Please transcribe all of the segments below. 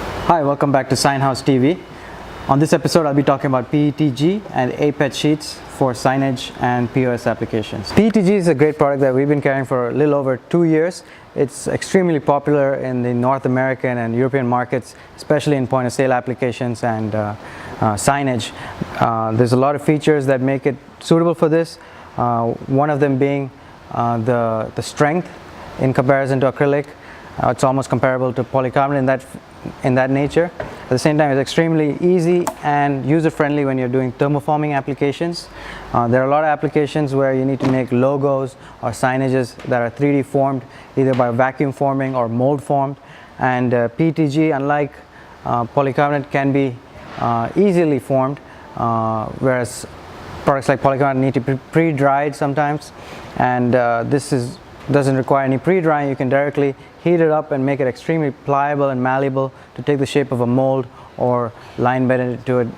Hi, welcome back to Signhouse TV. On this episode, I'll be talking about PETG and APET sheets for signage and POS applications. PETG is a great product that we've been carrying for a little over 2 years. It's extremely popular in the North American and European markets, especially in point of sale applications and signage. There's a lot of features that make it suitable for this. One of them being the strength in comparison to acrylic. It's almost comparable to polycarbonate in that nature. At the same time, it's extremely easy and user-friendly when you're doing thermoforming applications. There are a lot of applications where you need to make logos or signages that are 3D formed either by vacuum forming or mold formed, and PETG, unlike polycarbonate, can be easily formed, whereas products like polycarbonate need to be pre-dried sometimes, and this doesn't require any pre-drying. You can directly heat it up and make it extremely pliable and malleable to take the shape of a mold or line bend it to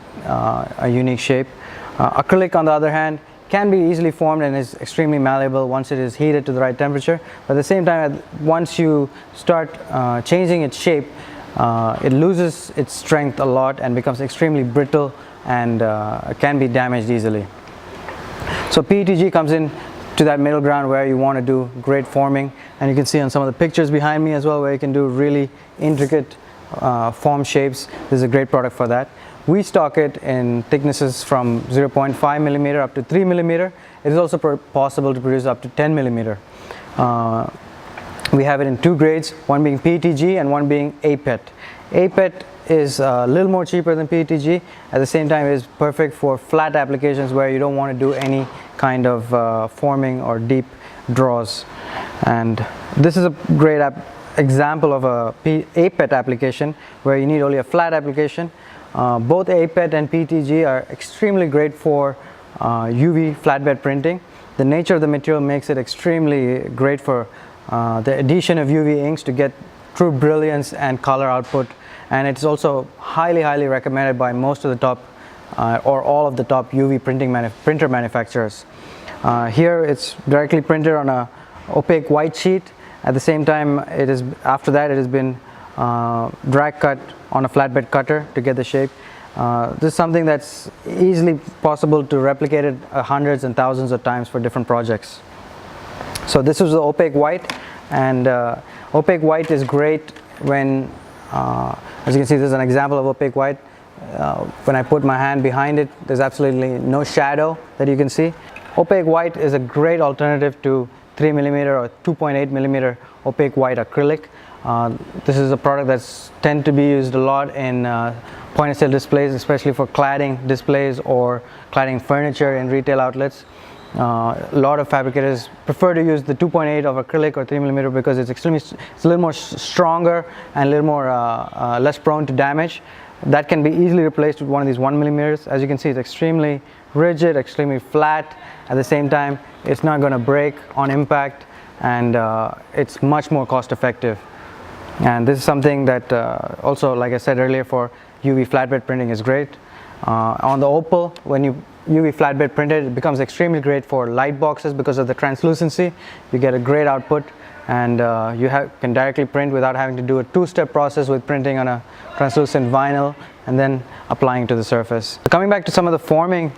a unique shape. Acrylic, on the other hand, can be easily formed and is extremely malleable once it is heated to the right temperature. But at the same time, once you start changing its shape, it loses its strength a lot and becomes extremely brittle and can be damaged easily. So PETG comes in to that middle ground where you want to do great forming, and you can see on some of the pictures behind me as well where you can do really intricate form shapes. This is a great product for that. We stock it in thicknesses from 0.5 millimeter up to 3 millimeter. It is also possible to produce up to 10 millimeter. We have it in two grades, one being PETG and one being APET. APET is a little more cheaper than PETG. At the same time, it is perfect for flat applications where you don't want to do any kind of forming or deep draws. And this is a great example of a APET application where you need only a flat application. Both APET and PETG are extremely great for UV flatbed printing. The nature of the material makes it extremely great for the addition of UV inks to get true brilliance and color output, and it's also highly recommended by most of the top or all of the top UV printer manufacturers. Here it's directly printed on a opaque white sheet. At the same time, after that it has been drag cut on a flatbed cutter to get the shape. This is something that's easily possible to replicate it hundreds and thousands of times for different projects. So this is the opaque white, and opaque white is great when, as you can see, this is an example of opaque white. When I put my hand behind it, there's absolutely no shadow that you can see. Opaque white is a great alternative to 3 millimeter or 2.8 millimeter opaque white acrylic. This is a product that's tend to be used a lot in point of sale displays, especially for cladding displays or cladding furniture in retail outlets. A lot of fabricators prefer to use the 2.8 of acrylic or 3 millimeter because it's a little more stronger and a little more less prone to damage. That can be easily replaced with one of these 1 millimeters. As you can see, it's extremely rigid, extremely flat. At the same time, it's not going to break on impact, and it's much more cost effective. And this is something that also, like I said earlier, for UV flatbed printing is great. On the opal, when you UV flatbed printed, it becomes extremely great for light boxes because of the translucency. You get a great output, and you can directly print without having to do a two-step process with printing on a translucent vinyl and then applying to the surface. Coming back to some of the forming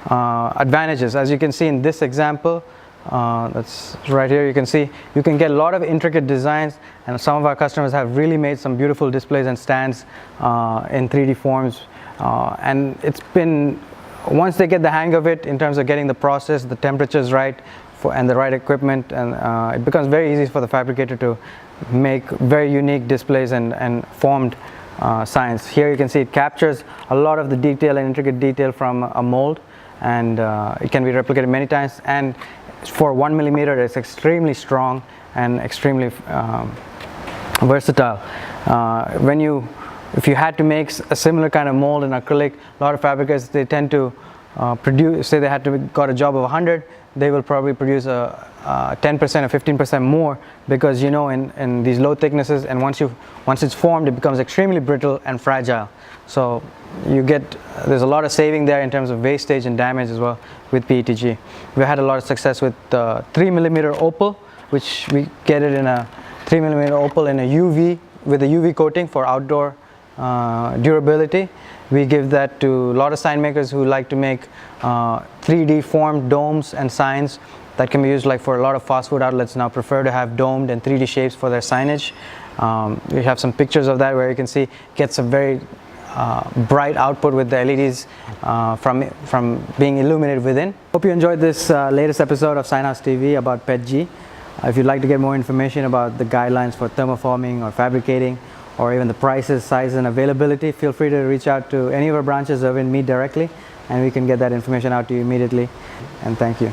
advantages, as you can see in this example, that's right here, you can see you can get a lot of intricate designs, and some of our customers have really made some beautiful displays and stands in 3D forms, and it's been, once they get the hang of it in terms of getting the process, the temperatures right, and the right equipment, and it becomes very easy for the fabricator to make very unique displays and formed signs. Here you can see it captures a lot of the detail and intricate detail from a mold, and it can be replicated many times, and for 1 millimeter it's extremely strong and extremely versatile. If you had to make a similar kind of mold in acrylic, a lot of fabricators, they tend to produce, say they had to got a job of 100, they will probably produce a 10% or 15% more, because in these low thicknesses, and once it's formed, it becomes extremely brittle and fragile. So there's a lot of saving there in terms of wastage and damage as well with PETG. We had a lot of success with 3 millimeter opal. which we get it in a 3mm opal in a UV, with a UV coating for outdoor durability. We give that to a lot of sign makers who like to make 3D formed domes and signs that can be used, like for a lot of fast food outlets now prefer to have domed and 3D shapes for their signage. We have some pictures of that where you can see gets a very bright output with the LEDs from being illuminated within. Hope you enjoyed this latest episode of Signhouse TV about PETG. If you'd like to get more information about the guidelines for thermoforming or fabricating, or even the prices, size and availability, feel free to reach out to any of our branches or even me directly, and we can get that information out to you immediately. And thank you.